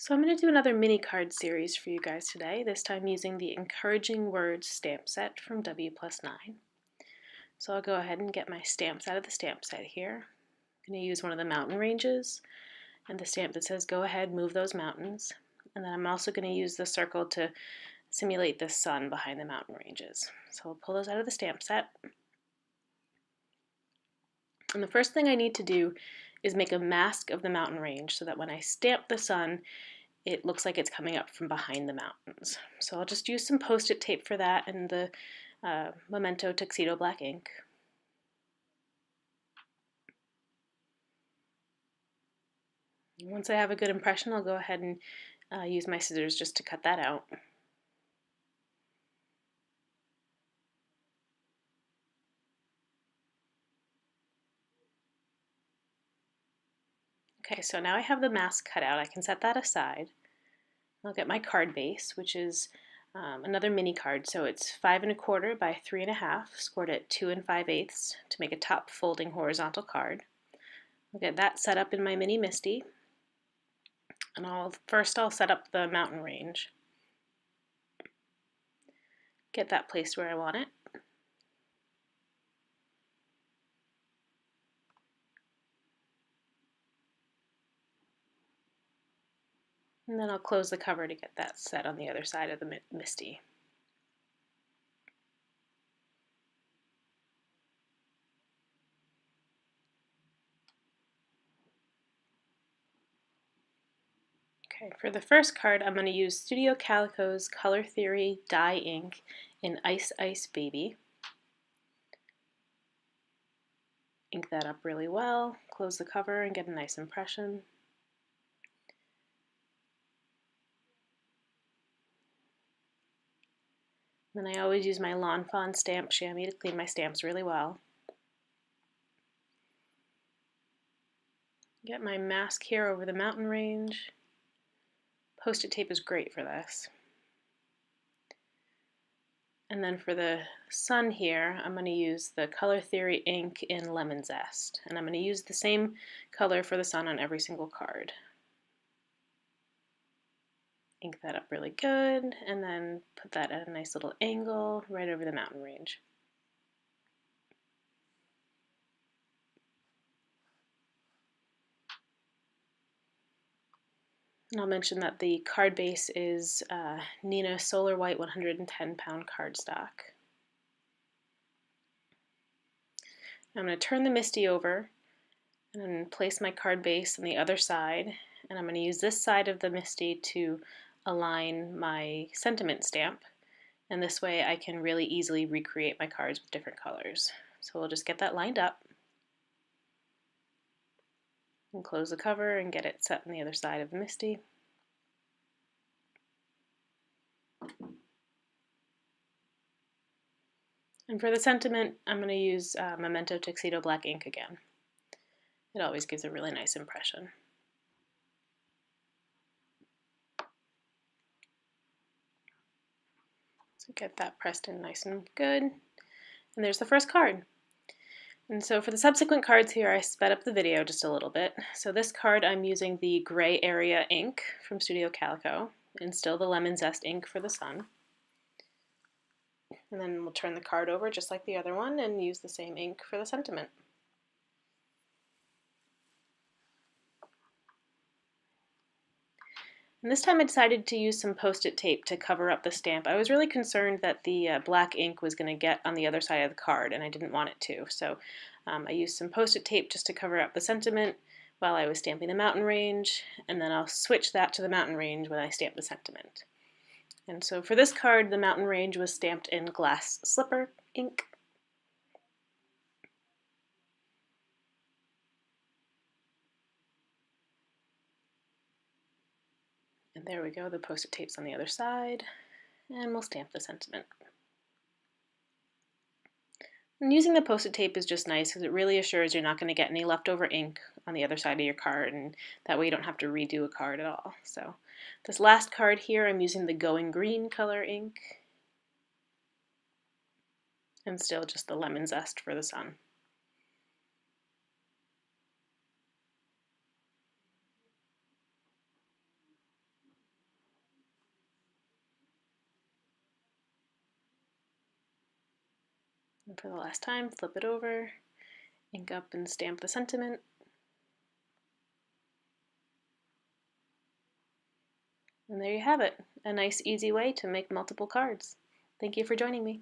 So I'm going to do another mini card series for you guys today, this time using the Encouraging Words stamp set from W+9. So I'll go ahead and get my stamps out of the stamp set here. I'm going to use one of the mountain ranges and the stamp that says go ahead, move those mountains. And then I'm also going to use the circle to simulate the sun behind the mountain ranges. So I'll pull those out of the stamp set. And the first thing I need to do is make a mask of the mountain range so that when I stamp the sun, it looks like it's coming up from behind the mountains. So I'll just use some post-it tape for that and the Memento Tuxedo black ink. Once I have a good impression, I'll go ahead and use my scissors just to cut that out. Okay, so now I have the mask cut out. I can set that aside. I'll get my card base, which is another mini card. So it's 5 1/4 by 3 1/2, scored at 2 5/8 to make a top folding horizontal card. I'll get that set up in my mini MISTI. And I'll set up the mountain range. Get that placed where I want it. And then I'll close the cover to get that set on the other side of the MISTI. Okay, for the first card, I'm going to use Studio Calico's Color Theory dye ink in Ice Ice Baby. Ink that up really well, close the cover and get a nice impression. Then I always use my Lawn Fawn stamp chamois to clean my stamps really well. Get my mask here over the mountain range. Post-it tape is great for this. And then for the sun here, I'm going to use the Color Theory ink in Lemon Zest. And I'm going to use the same color for the sun on every single card. Ink that up really good, and then put that at a nice little angle right over the mountain range. And I'll mention that the card base is Neenah Solar White 110-pound cardstock. I'm going to turn the MISTI over and then place my card base on the other side, and I'm going to use this side of the MISTI to align my sentiment stamp, and this way I can really easily recreate my cards with different colors. So we'll just get that lined up and close the cover and get it set on the other side of the MISTI. And for the sentiment, I'm going to use Memento Tuxedo black ink again. It always gives a really nice impression. So get that pressed in nice and good. And there's the first card. And so for the subsequent cards here, I sped up the video just a little bit. So this card, I'm using the gray area ink from Studio Calico and still the Lemon Zest ink for the sun. And then we'll turn the card over just like the other one and use the same ink for the sentiment. And this time I decided to use some post-it tape to cover up the stamp. I was really concerned that the black ink was going to get on the other side of the card, and I didn't want it to. So I used some post-it tape just to cover up the sentiment while I was stamping the mountain range, and then I'll switch that to the mountain range when I stamp the sentiment. And so for this card, the mountain range was stamped in glass slipper ink. And there we go, the post-it tape's on the other side, and we'll stamp the sentiment. And using the post-it tape is just nice because it really assures you're not going to get any leftover ink on the other side of your card, and that way you don't have to redo a card at all. So this last card here, I'm using the Going Green color ink, and still just the Lemon Zest for the sun. And for the last time, flip it over, ink up and stamp the sentiment. And there you have it, a nice easy way to make multiple cards. Thank you for joining me.